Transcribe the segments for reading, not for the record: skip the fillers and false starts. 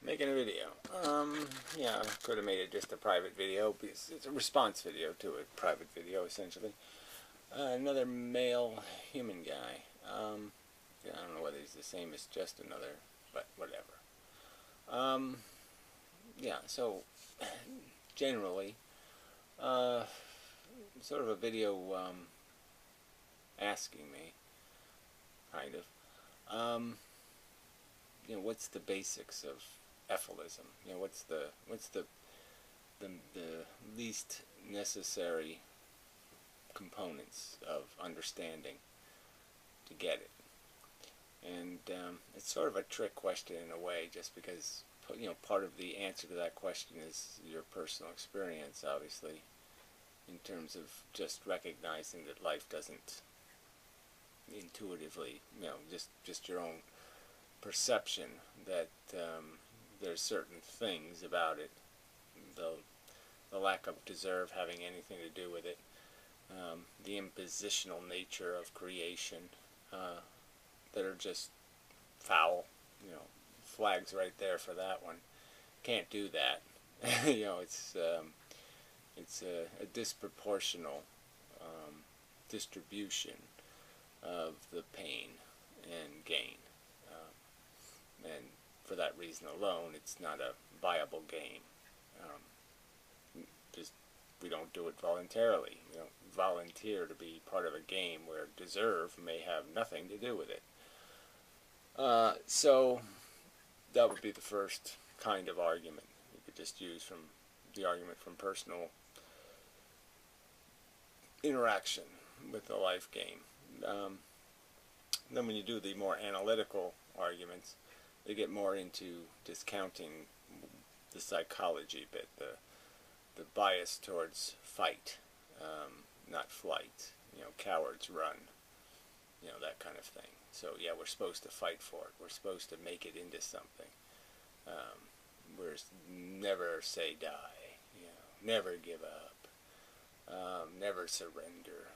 Making a video. Yeah, I could have made it just a private video because it's a response video to a private video, essentially. Another male human guy. Yeah, I don't know whether he's the same as just another, but whatever. Yeah, so generally, sort of a video asking me, kind of, what's the basics of Efilism? What's the least necessary components of understanding to get it? And it's sort of a trick question in a way, just because part of the answer to that question is your personal experience, obviously, in terms of just recognizing that life doesn't intuitively, just your own perception that there's certain things about it, the lack of deserve having anything to do with it, the impositional nature of creation, that are just foul. Flags right there for that one. Can't do that. It's a disproportional distribution of the pain and gain. And for that reason alone, it's not a viable game. We don't do it voluntarily. We don't volunteer to be part of a game where deserve may have nothing to do with it. So that would be the first kind of argument you could just use from the argument from personal interaction with the life game. Then when you do the more analytical arguments, they get more into discounting the psychology bit, the bias towards fight, not flight. Cowards run, that kind of thing. So yeah, we're supposed to fight for it. We're supposed to make it into something. We're never say die. Never give up. Never surrender.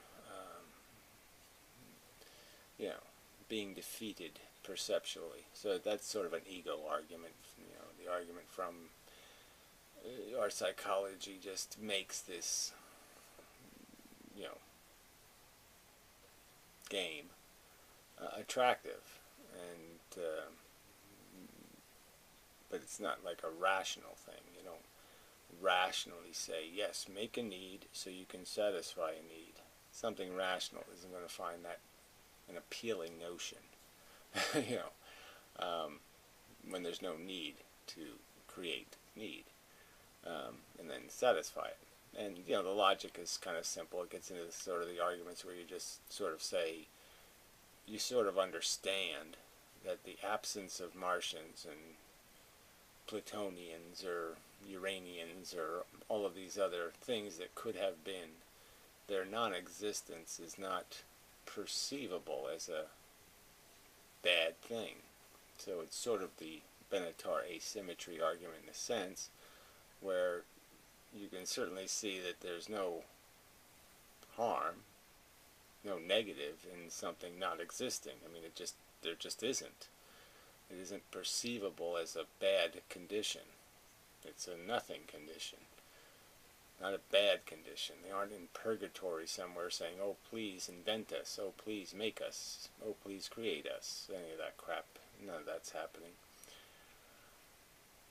Being defeated perceptually. So that's sort of an ego argument. The argument from our psychology just makes this, game attractive, and but it's not like a rational thing. You don't rationally say, yes, make a need so you can satisfy a need. Something rational isn't going to find that an appealing notion. When there's no need to create need, and then satisfy it. And the logic is kind of simple. It gets into sort of the arguments where you just sort of say, you sort of understand that the absence of Martians and Plutonians or Uranians or all of these other things that could have been, their non-existence is not perceivable as a bad thing. So it's sort of the Benatar asymmetry argument in a sense, where you can certainly see that there's no harm, no negative in something not existing. I mean, there just isn't. It isn't perceivable as a bad condition. It's a nothing condition, not a bad condition. They aren't in purgatory somewhere saying, oh, please invent us, oh, please make us, oh, please create us, any of that crap. None of that's happening.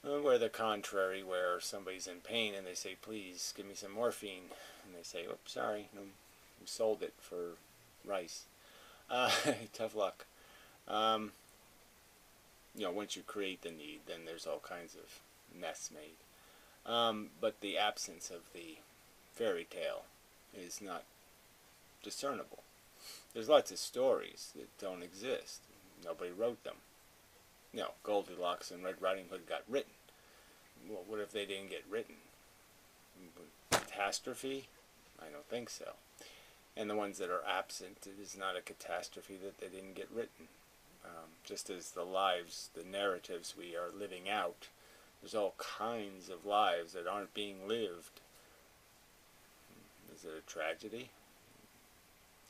Where the contrary, where somebody's in pain and they say, please give me some morphine, and they say, oh, sorry, we sold it for rice. Tough luck. Once you create the need, then there's all kinds of mess made. But the absence of the fairy tale is not discernible. There's lots of stories that don't exist. Nobody wrote them. Goldilocks and Red Riding Hood got written. Well, what if they didn't get written? Catastrophe? I don't think so. And the ones that are absent, it is not a catastrophe that they didn't get written. Just as the lives, the narratives we are living out, there's all kinds of lives that aren't being lived. Is it a tragedy?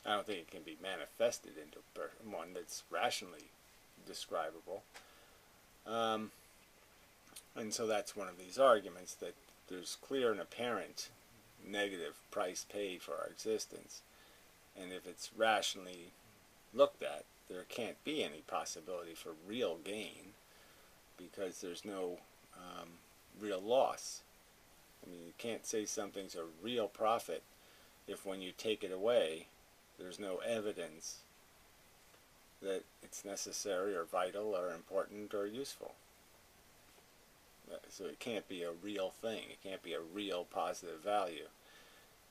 I don't think it can be manifested into one that's rationally describable. And so that's one of these arguments, that there's clear and apparent negative price paid for our existence. And if it's rationally looked at, there can't be any possibility for real gain, because there's no real loss. I mean, you can't say something's a real profit if when you take it away, there's no evidence that it's necessary or vital or important or useful. So it can't be a real thing. It can't be a real positive value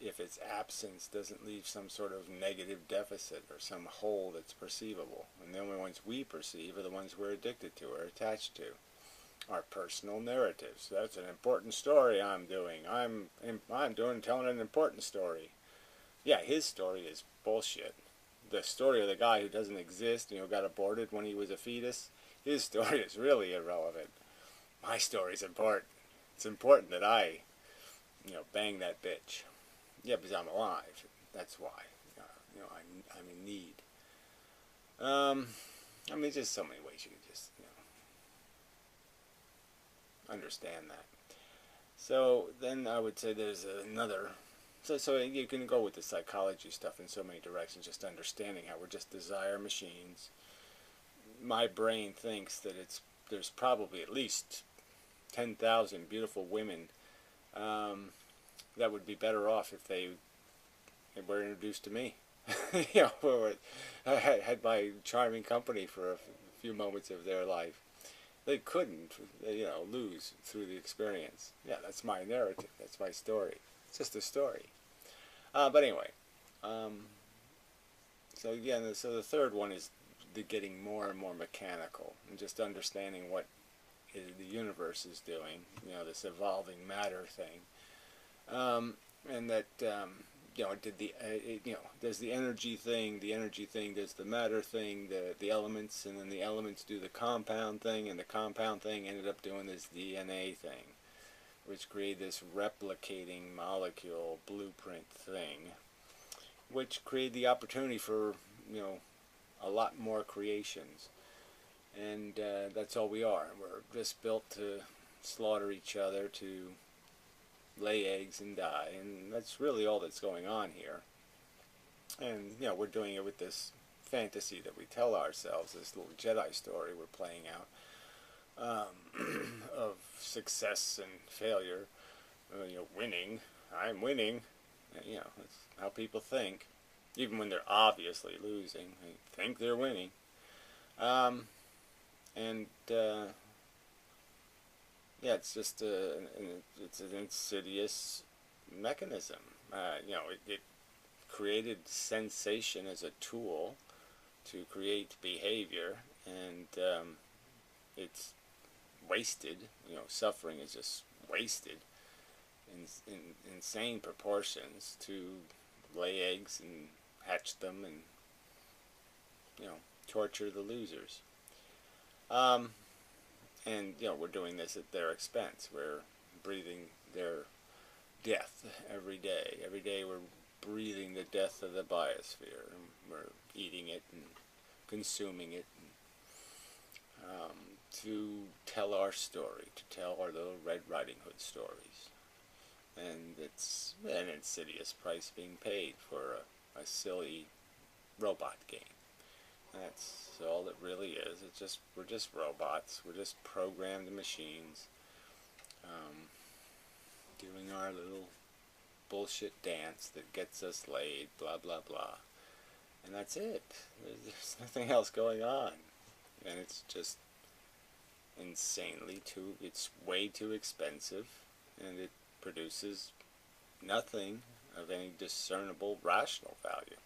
if its absence doesn't leave some sort of negative deficit or some hole that's perceivable. And the only ones we perceive are the ones we're addicted to or attached to. Our personal narratives. That's an important story I'm doing. I'm telling an important story. Yeah, his story is bullshit. The story of the guy who doesn't exist, got aborted when he was a fetus, his story is really irrelevant. My story's important. It's important that I, bang that bitch. Yeah, because I'm alive. That's why. I'm in need. Just so many ways you can just, understand that. So then I would say there's another. So you can go with the psychology stuff in so many directions, just understanding how we're just desire machines. My brain thinks that there's probably at least 10,000 beautiful women that would be better off if they were introduced to me. Had my charming company for a few moments of their life. They couldn't, lose through the experience. Yeah, that's my narrative. That's my story. It's just a story. But anyway, so the third one is the getting more and more mechanical and just understanding what the universe is doing. This evolving matter thing, and that does the energy thing does the matter thing, the elements, and then the elements do the compound thing, and the compound thing ended up doing this DNA thing, which created this replicating molecule blueprint thing, which created the opportunity for a lot more creations. And that's all we are. We're just built to slaughter each other, to lay eggs and die, and that's really all that's going on here. And we're doing it with this fantasy that we tell ourselves, this little Jedi story we're playing out, of success and failure. Winning. I'm winning. That's how people think, even when they're obviously losing. They think they're winning. It's just it's an insidious mechanism. It created sensation as a tool to create behavior, and it's wasted. Suffering is just wasted in insane proportions to lay eggs and hatch them and torture the losers. And we're doing this at their expense. We're breathing their death every day. Every day we're breathing the death of the biosphere. And we're eating it and consuming it, to tell our story, to tell our little Red Riding Hood stories. And it's an insidious price being paid for a silly robot game. That's all it really is. We're just robots. We're just programmed machines, doing our little bullshit dance that gets us laid, blah blah blah, and that's it. There's nothing else going on, and it's just it's way too expensive, and it produces nothing of any discernible rational value.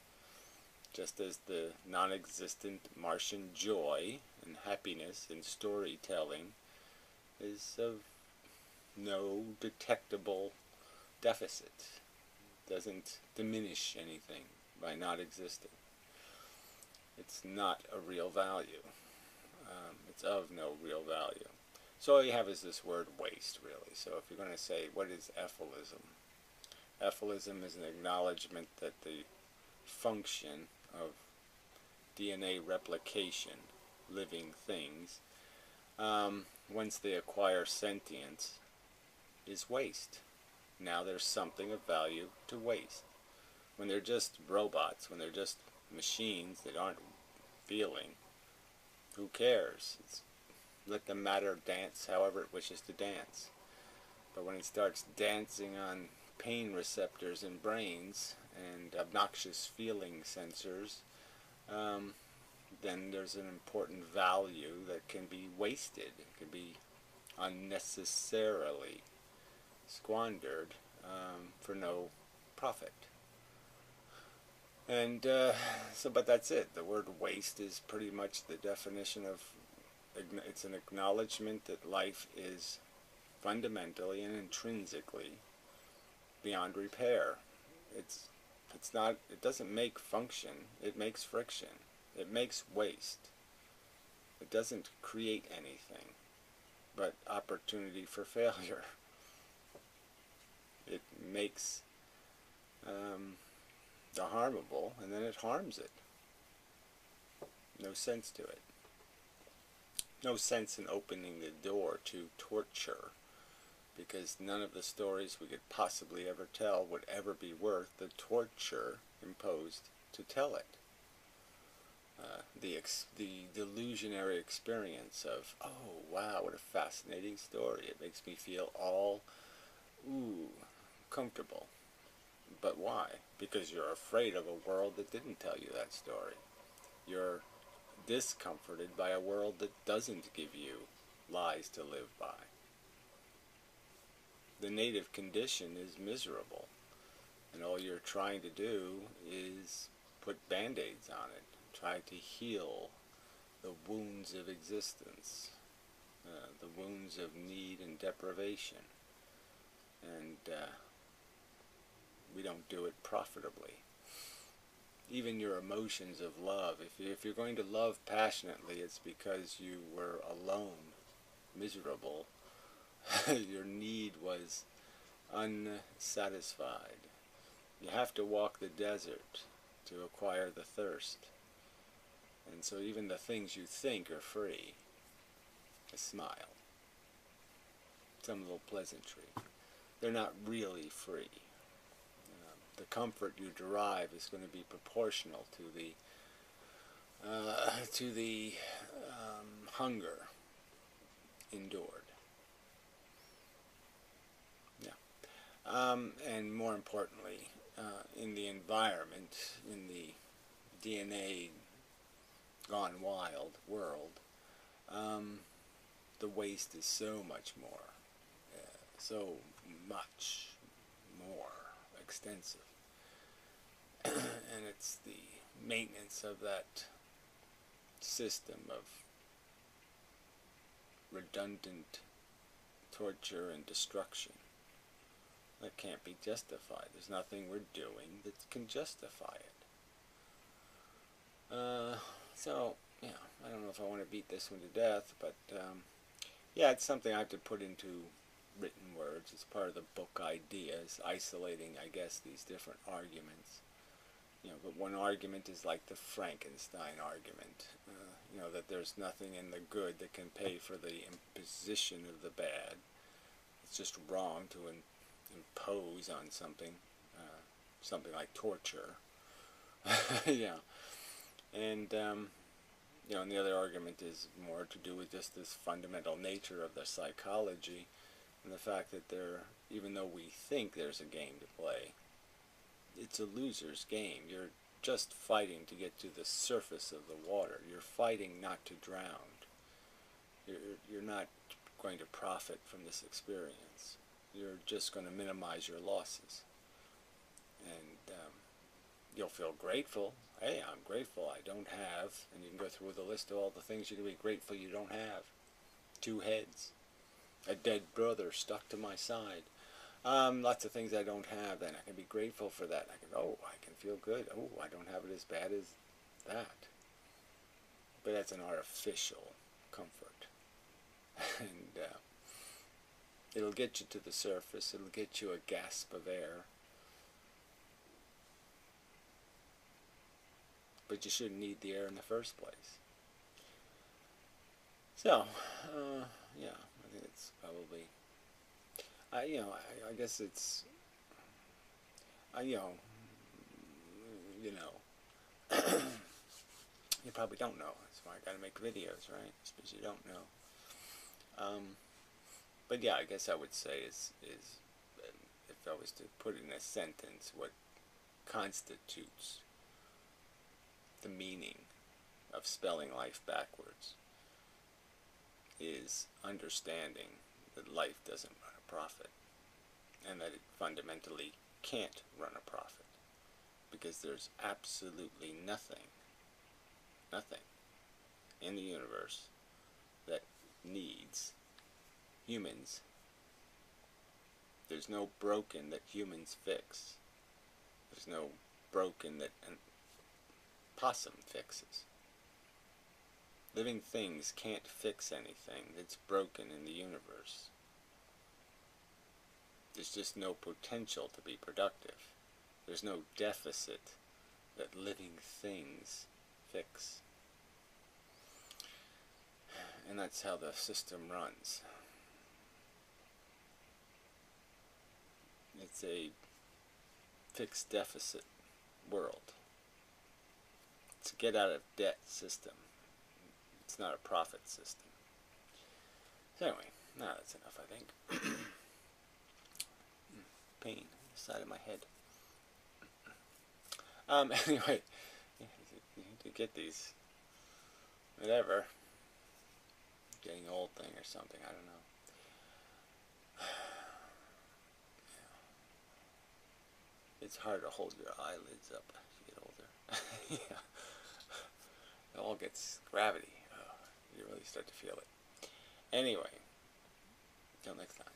Just as the non-existent Martian joy and happiness in storytelling is of no detectable deficit. Doesn't diminish anything by not existing. It's not a real value. It's of no real value. So all you have is this word waste, really. So if you're going to say, what is Efilism? Efilism is an acknowledgement that the function of DNA replication, living things, once they acquire sentience, is waste. Now there's something of value to waste. When they're just robots, when they're just machines that aren't feeling, who cares? Let the matter dance however it wishes to dance. But when it starts dancing on pain receptors in brains and obnoxious feeling sensors, then there's an important value that can be wasted. It can be unnecessarily squandered for no profit. And but that's it. The word waste is pretty much the definition of, it's an acknowledgement that life is fundamentally and intrinsically beyond repair. It's not, it doesn't make function, it makes friction. It makes waste. It doesn't create anything but opportunity for failure. It makes the harmable, and then it harms it. No sense to it. No sense in opening the door to torture, because none of the stories we could possibly ever tell would ever be worth the torture imposed to tell it. The delusionary experience of, oh wow, what a fascinating story. It makes me feel all, comfortable. But why? Because you're afraid of a world that didn't tell you that story. You're discomforted by a world that doesn't give you lies to live by. The native condition is miserable, and all you're trying to do is put band-aids on it, try to heal the wounds of existence, the wounds of need and deprivation, and we don't do it profitably. Even your emotions of love, if you're going to love passionately, it's because you were alone, miserable. Your need was unsatisfied. You have to walk the desert to acquire the thirst. And so even the things you think are free, a smile, some little pleasantry, they're not really free. The comfort you derive is going to be proportional to the hunger endured. Yeah. And more importantly, in the environment, in the DNA gone wild world, the waste is so much more, extensive. And it's the maintenance of that system of redundant torture and destruction that can't be justified. There's nothing we're doing that can justify it. So, yeah, I don't know if I want to beat this one to death, but yeah, it's something I have to put into written words. It's part of the book ideas, isolating, I guess, these different arguments. But one argument is like the Frankenstein argument, that there's nothing in the good that can pay for the imposition of the bad. It's just wrong to impose on something, something like torture. Yeah. And, and the other argument is more to do with just this fundamental nature of the psychology, and the fact that even though we think there's a game to play, it's a loser's game. You're just fighting to get to the surface of the water. You're fighting not to drown. You're not going to profit from this experience. You're just going to minimize your losses. And you'll feel grateful. Hey, I'm grateful I don't have. And you can go through the list of all the things you can be grateful you don't have. 2 heads. A dead brother stuck to my side. Lots of things I don't have, and I can be grateful for that. I can feel good. Oh, I don't have it as bad as that. But that's an artificial comfort. And it'll get you to the surface. It'll get you a gasp of air. But you shouldn't need the air in the first place. So, yeah, I think it's probably, I guess it's, I, you know, you probably don't know. That's why I gotta make videos, right? Because you don't know. But yeah, I guess I would say is if I was to put in a sentence what constitutes the meaning of spelling life backwards is understanding that life doesn't run a profit and that it fundamentally can't run a profit because there's absolutely nothing in the universe that needs humans. There's no broken that humans fix. There's no broken that a possum fixes. Living things can't fix anything that's broken in the universe. There's just no potential to be productive. There's no deficit that living things fix. And that's how the system runs. It's a fixed deficit world. It's a get out of debt system. It's not a profit system. So anyway, now that's enough, I think. Pain, side of my head. Anyway, to get these, whatever, getting old thing or something, I don't know. It's hard to hold your eyelids up as you get older. Yeah. It all gets gravity. Oh, you really start to feel it. Anyway, till next time.